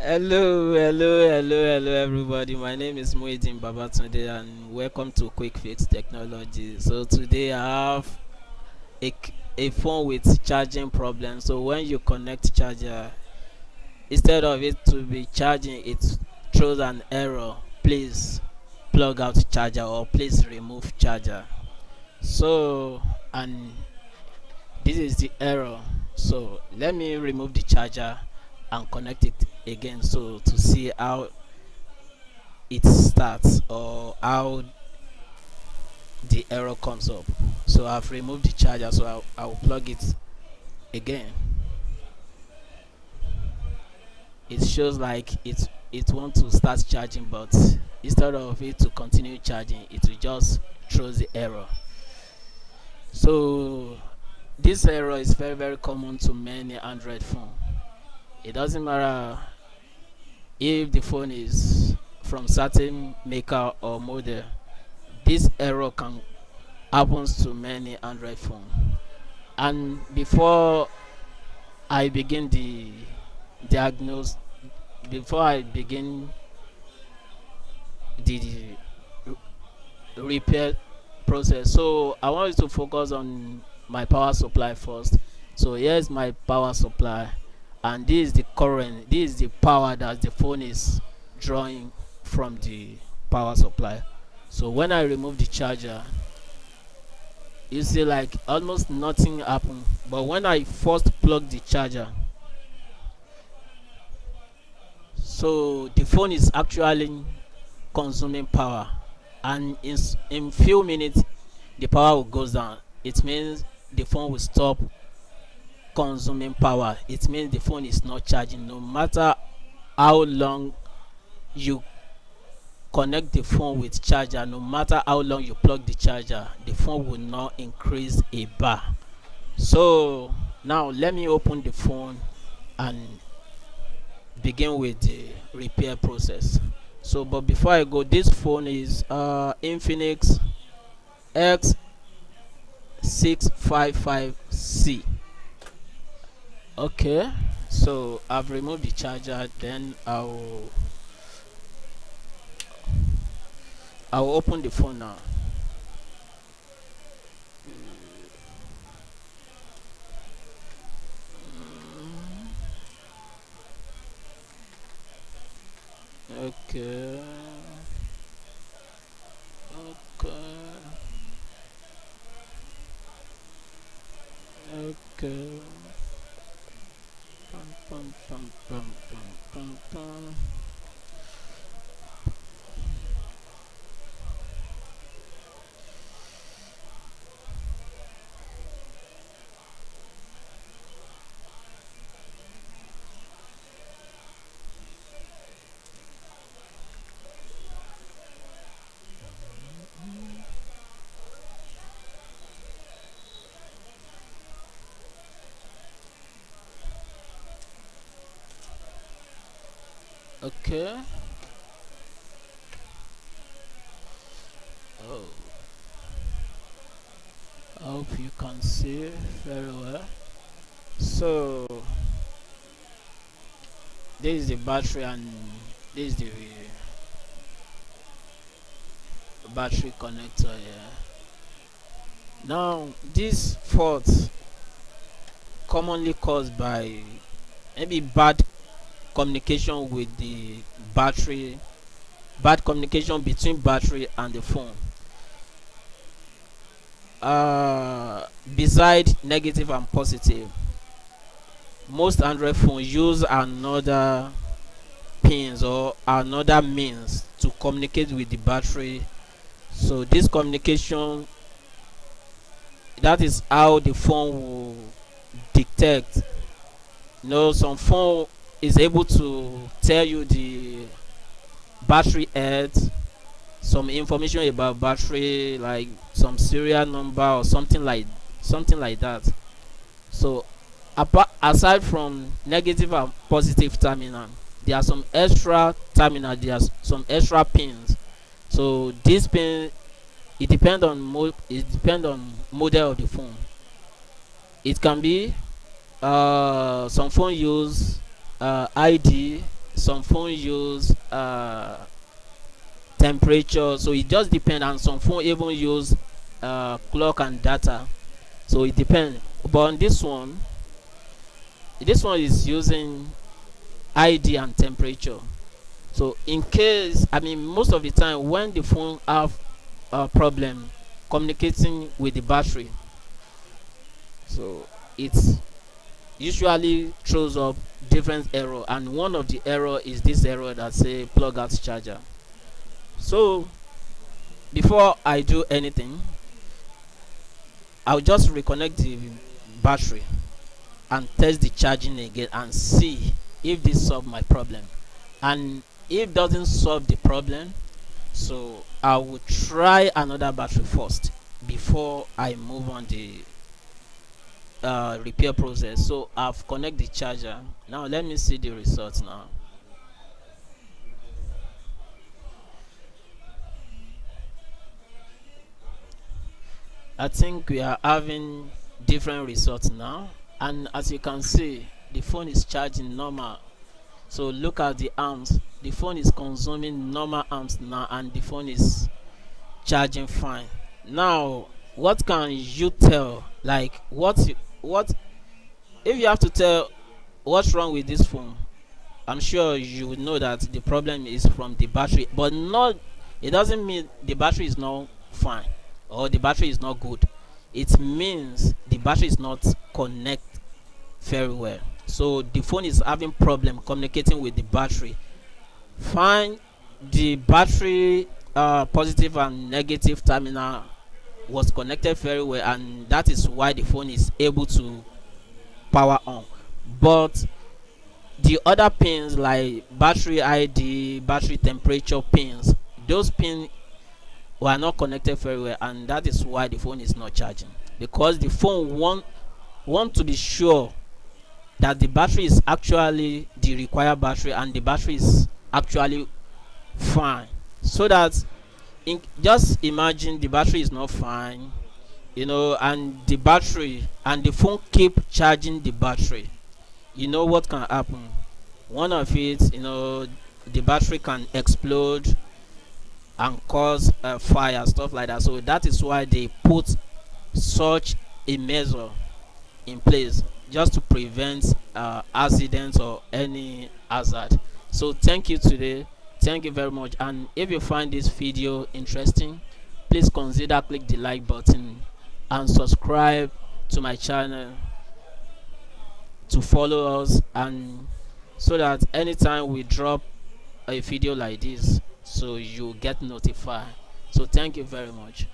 Hello, everybody. My name is Muidin Babatunde, and welcome to Quick Fix Technology. So today I have a phone with charging problem. So when you connect charger, instead of it to be charging, it throws an error. Please plug out charger or please remove charger. So and this is the error. So let me remove the charger and connect it again, so to see how it starts or how the error comes up. So I've removed the charger, so I'll plug it again. It shows like it wants to start charging, but instead of it to continue charging, it will just throws the error. So this error is very common to many Android phone. It doesn't matter if the phone is from certain maker or model. This error can happens to many Android phone. And before I begin the diagnose, before I begin the repair process, so I want you to focus on my power supply first. So here's my power supply, and this is the current, this is the power that the phone is drawing from the power supply. So when I remove the charger, you see like almost nothing happened, but when I first plug the charger, so the phone is actually consuming power, and in few minutes the power will goes down. It means the phone will stop consuming power. It means the phone is not charging. No matter how long you connect the phone with charger, no matter how long you plug the charger, the phone will not increase a bar. So now let me open the phone and begin with the repair process. So but before I go, this phone is Infinix X655C. Okay, so I've removed the charger, then I'll open the phone now. Okay. Okay. Okay. Pum, pum, pum, pum, pum, pum, pum. Okay. Oh, I hope you can see very well. So this is the battery, and this is the battery connector here. Now this fault commonly caused by maybe bad communication with the battery, bad communication between battery and the phone. Beside negative and positive, most Android phones use another pins or another means to communicate with the battery. So this communication, that is how the phone will detect. Some phone is able to tell you the battery health, some information about battery, like some serial number or something like that. So aside from negative and positive terminal, there are some extra terminal, there are some extra pins. So this pin, it depend on model of the phone. It can be some phone use ID, some phone use temperature, so it just depends, and some phone even use clock and data, so it depends. But on this one is using ID and temperature. So in case, I mean, most of the time when the phone have a problem communicating with the battery, so it's usually throws up different error, and one of the error is this error that say plug out charger. So before I do anything, I'll just reconnect the battery and test the charging again and see if this solve my problem. And if doesn't solve the problem, so I will try another battery first before I move on the repair process. So I've connected the charger. Now let me see the results now. I think we are having different results now, and as you can see, the phone is charging normal. So look at the amps, the phone is consuming normal amps now, and the phone is charging fine. Now what can you tell, like what if you have to tell what's wrong with this phone? I'm sure you would know that the problem is from the battery, but not, it doesn't mean the battery is not fine or the battery is not good. It means the battery is not connect very well. So the phone is having problem communicating with the battery. Find the battery positive and negative terminal was connected very well, and that is why the phone is able to power on. But the other pins like battery ID, battery temperature pins, those pins were not connected very well, and that is why the phone is not charging, because the phone want to be sure that the battery is actually the required battery and the battery is actually fine. So that just imagine the battery is not fine, and the battery and the phone keep charging the battery. What can happen? One of it, the battery can explode and cause fire, stuff like that. So that is why they put such a measure in place, just to prevent accidents or any hazard. So thank you today, thank you very much, and if you find this video interesting, please consider click the like button and subscribe to my channel to follow us, and so that anytime we drop a video like this, so you get notified. So thank you very much.